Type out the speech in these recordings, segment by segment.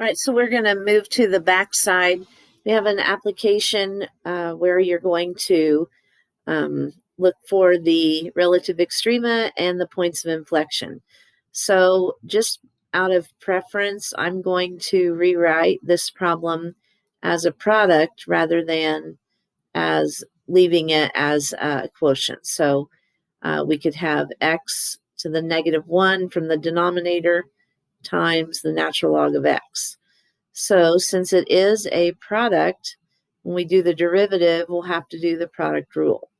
All right, so we're going to move to the back side. We have an application where you're going to look for the relative extrema and the points of inflection. So just out of preference, I'm going to rewrite this problem as a product rather than as leaving it as a quotient. So we could have x to the -1 from the denominator times the natural log of x. So since it is a product, when we do the derivative, we'll have to do the product rule.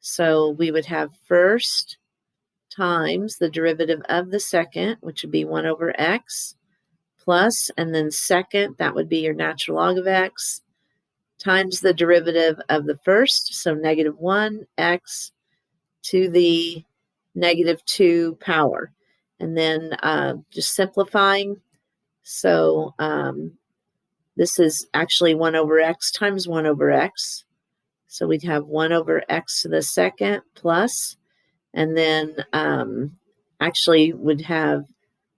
So we would have first times the derivative of the second, which would be 1 over x, plus, and then second, that would be your natural log of x, times the derivative of the first, so -1x to the -2 power. And then just simplifying, so this is actually 1 over x times 1 over x. So we'd have 1 over x to the second plus, and then actually would have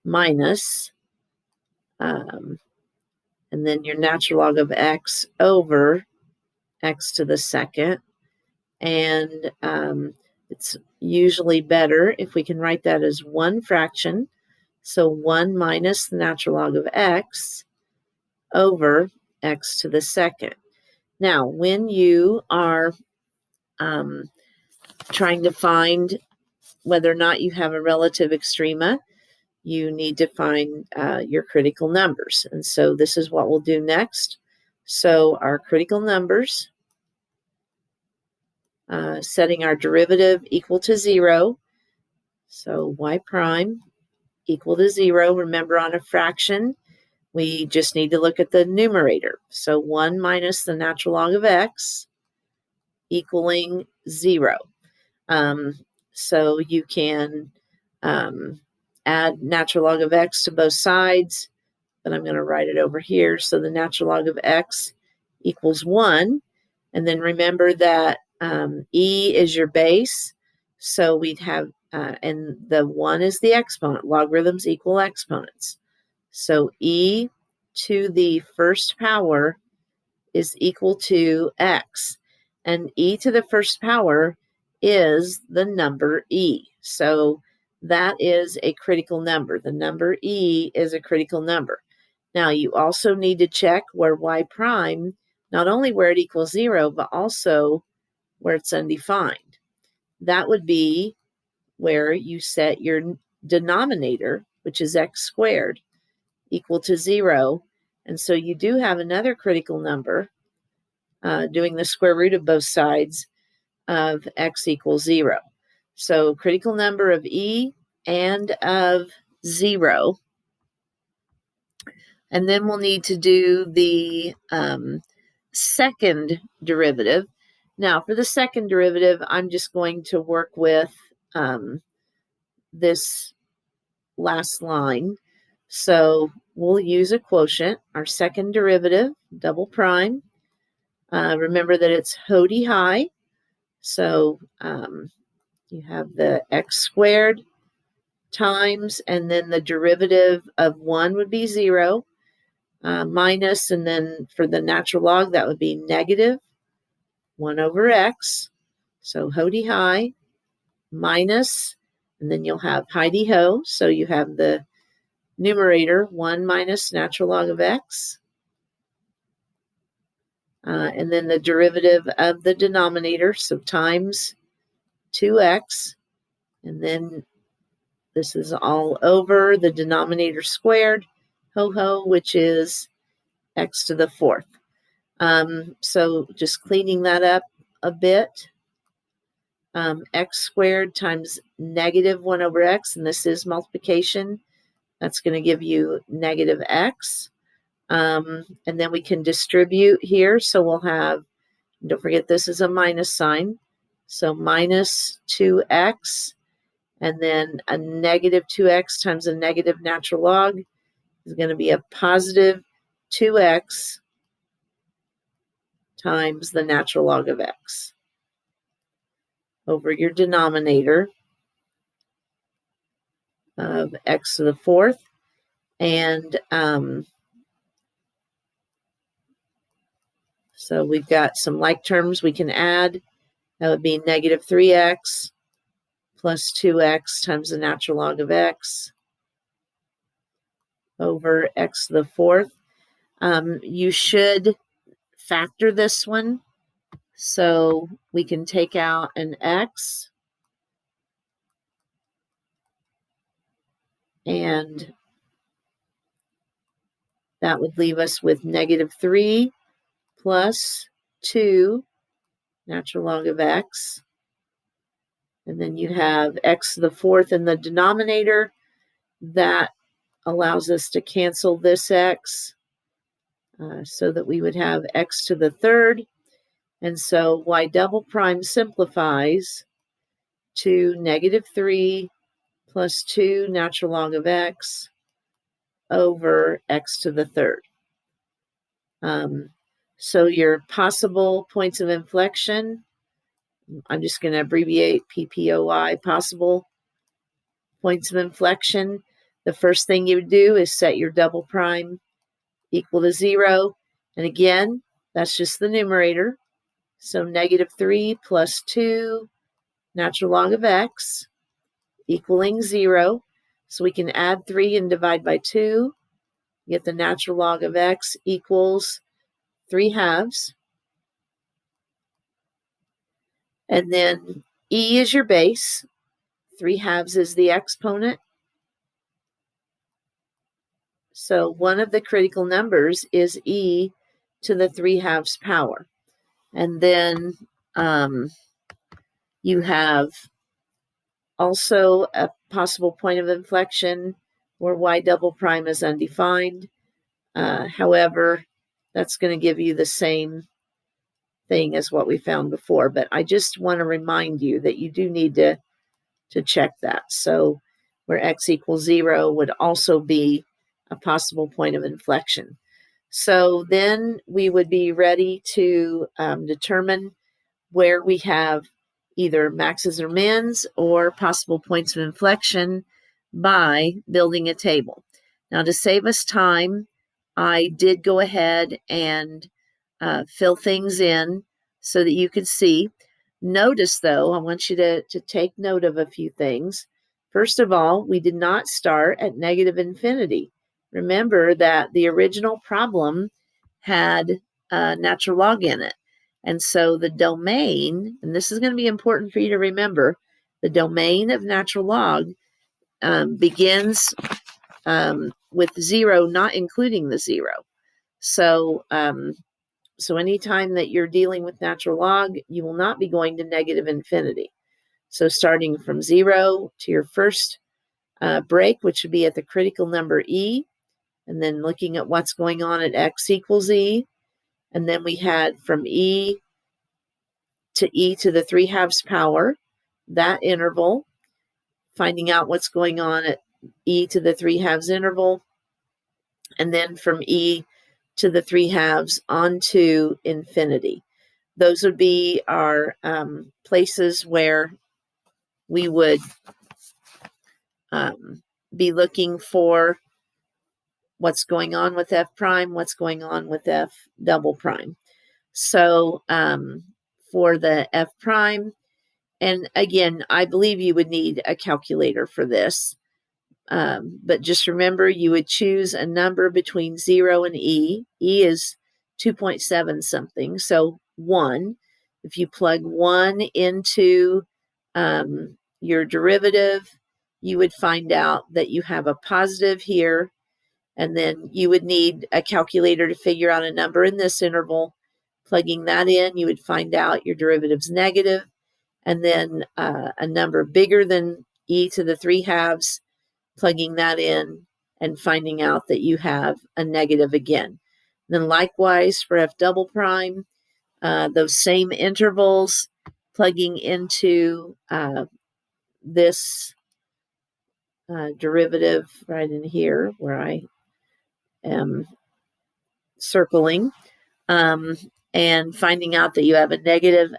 minus, and then your natural log of x over x to the second. And it's usually better if we can write that as one fraction. So 1 minus the natural log of x over x to the second. Now, when you are trying to find whether or not you have a relative extrema, you need to find your critical numbers. And so this is what we'll do next. So our critical numbers, setting our derivative equal to 0. So y prime equal to 0. Remember, on a fraction, we just need to look at the numerator. So 1 minus the natural log of x equaling 0. So you can add natural log of x to both sides, but I'm going to write it over here. So the natural log of x equals 1. And then remember that e is your base. So we'd have, and the 1 is the exponent. Logarithms equal exponents. So e to the first power is equal to x. And e to the first power is the number e. So that is a critical number. The number e is a critical number. Now, you also need to check where y prime, not only where it equals 0, but also where it's undefined. That would be where you set your denominator, which is x squared, equal to 0. And so you do have another critical number, doing the square root of both sides of x equals 0. So critical number of e and of 0. And then we'll need to do the second derivative. Now, for the second derivative, I'm just going to work with this last line. So we'll use a quotient, our second derivative, double prime. Remember that it's Hody high. So you have the x squared times, and then the derivative of 1 would be 0, minus, and then for the natural log, that would be negative 1 over x. So Hody high minus, and then you'll have Heidi ho. So you have the numerator 1 minus natural log of x. And then the derivative of the denominator, so times 2x. And then this is all over the denominator squared, ho, which is x to the 4th. So just cleaning that up a bit. X squared times negative 1 over x, and this is multiplication. That's going to give you negative x. And then we can distribute here. So we'll have, don't forget this is a minus sign. So minus 2x, and then a negative 2x times a negative natural log is going to be a positive 2x times the natural log of x over your denominator of x to the 4th. And So we've got some like terms we can add. That would be negative 3x plus 2x times the natural log of x over x to the fourth. You should factor this one. So we can take out an x, and that would leave us with negative 3 plus 2 natural log of x. And then you have x to the fourth in the denominator. That allows us to cancel this x so that we would have x to the third. And so y double prime simplifies to negative 3 plus 2 natural log of x over x to the third. So your possible points of inflection, I'm just going to abbreviate PPOI, possible points of inflection. The first thing you would do is set your double prime equal to 0. And again, that's just the numerator. So negative 3 plus 2 natural log of x equaling 0. So we can add 3 and divide by 2. Get the natural log of x equals 3/2. And then e is your base. 3/2 is the exponent. So one of the critical numbers is e to the 3/2 power. And then you have also a possible point of inflection where y double prime is undefined. However, that's going to give you the same thing as what we found before. But I just want to remind you that you do need to check that. So where x equals 0 would also be a possible point of inflection. So then we would be ready to determine where we have either maxes or mins or possible points of inflection by building a table. Now, to save us time, I did go ahead and fill things in so that you could see. Notice, though, I want you to take note of a few things. First of all, we did not start at negative infinity. Remember that the original problem had natural log in it. And so the domain, and this is going to be important for you to remember, the domain of natural log begins with 0, not including the 0. So anytime that you're dealing with natural log, you will not be going to negative infinity. So starting from 0 to your first break, which would be at the critical number e, and then looking at what's going on at x equals e. And then we had from e to e to the 3/2 power, that interval, finding out what's going on at e to the 3/2 interval, and then from e to the 3/2 onto infinity. Those would be our places where we would be looking for what's going on with f prime, what's going on with f double prime. So for the f prime, and again, I believe you would need a calculator for this. But just remember, you would choose a number between 0 and e. E is 2.7 something, so 1. If you plug 1 into your derivative, you would find out that you have a positive here, and then you would need a calculator to figure out a number in this interval. Plugging that in, you would find out your derivative's negative, and then a number bigger than e to the 3/2, plugging that in and finding out that you have a negative again. Then likewise for f double prime, those same intervals, plugging into this derivative right in here where I am circling, and finding out that you have a negative,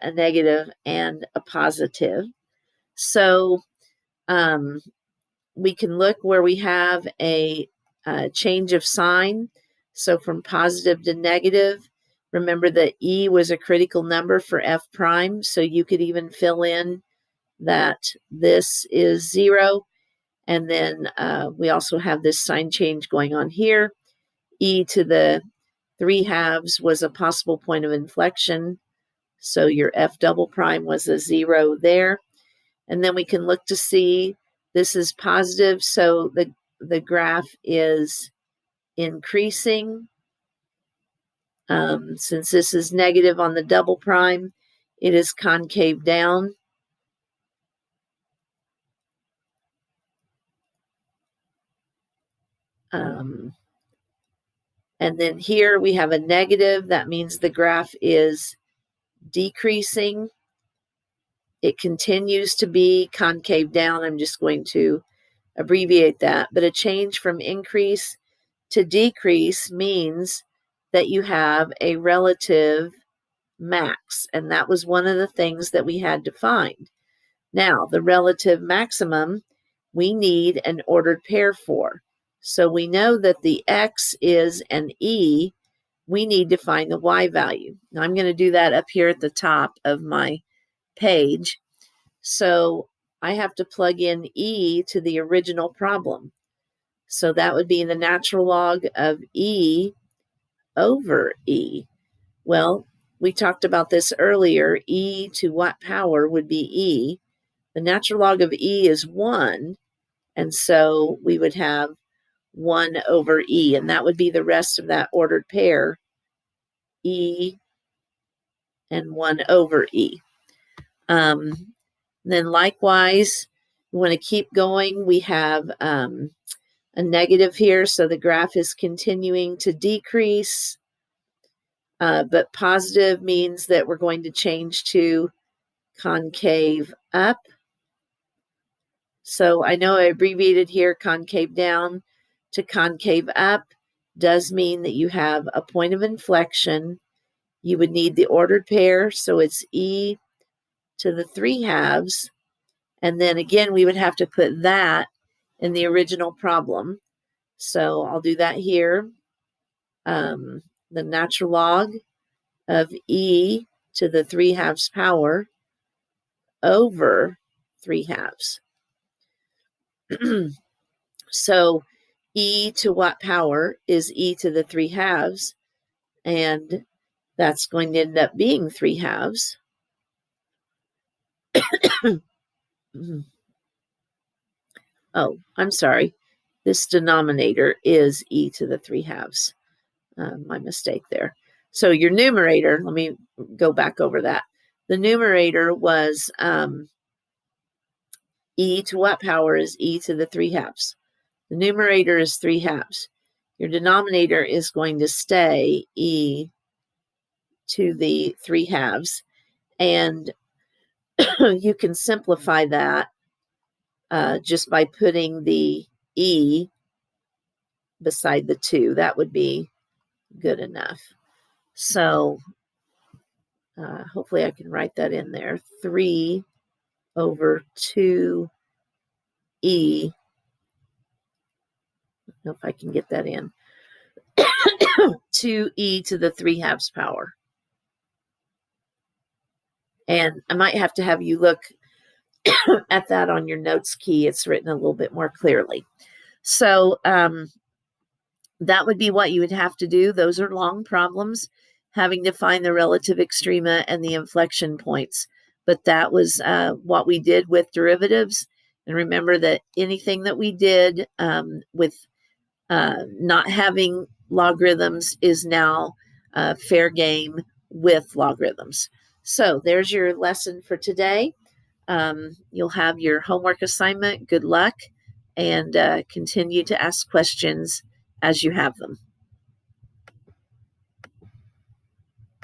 and a positive. So we can look where we have a change of sign. So from positive to negative, Remember that E was a critical number for F prime, so you could even fill in that this is 0. And then we also have this sign change going on here. E to the 3/2 was a possible point of inflection. So your F double prime was a 0 there. And then we can look to see this is positive. So the graph is increasing. Since this is negative on the double prime, it is concave down. And then here we have a negative. That means the graph is decreasing. It continues to be concave down. I'm just going to abbreviate that. But a change from increase to decrease means that you have a relative max. And that was one of the things that we had to find. Now, the relative maximum, we need an ordered pair for. So we know that the x is an e. We need to find the y value. Now, I'm going to do that up here at the top of my page. So I have to plug in e to the original problem. So that would be the natural log of e over e. Well, we talked about this earlier. E to what power would be e? The natural log of e is 1, and so we would have 1 over e, and that would be the rest of that ordered pair, e and 1 over e. Then likewise, we want to keep going. We have a negative here, so the graph is continuing to decrease, but positive means that we're going to change to concave up. So I know I abbreviated here concave down to concave up does mean that you have a point of inflection. You would need the ordered pair, so it's e to the 3/2. And then again, we would have to put that in the original problem. So I'll do that here. The natural log of e to the 3/2 power over 3/2. So e to what power is e to the 3/2, and that's going to end up being 3/2. Oh, I'm sorry. This denominator is e to the 3/2. My mistake there. So your numerator, let me go back over that. The numerator was e to what power is e to the 3/2. The numerator is 3/2. Your denominator is going to stay e to the 3/2. And you can simplify that just by putting the e beside the 2. That would be good enough. So hopefully I can write that in there. 3 over 2e. I don't know if I can get that in. 2e to the 3/2 power. And I might have to have you look at that on your notes key. It's written a little bit more clearly. So that would be what you would have to do. Those are long problems, having to find the relative extrema and the inflection points. But that was what we did with derivatives. And remember that anything that we did with not having logarithms is now fair game with logarithms. So there's your lesson for today. You'll have your homework assignment. Good luck, and continue to ask questions as you have them.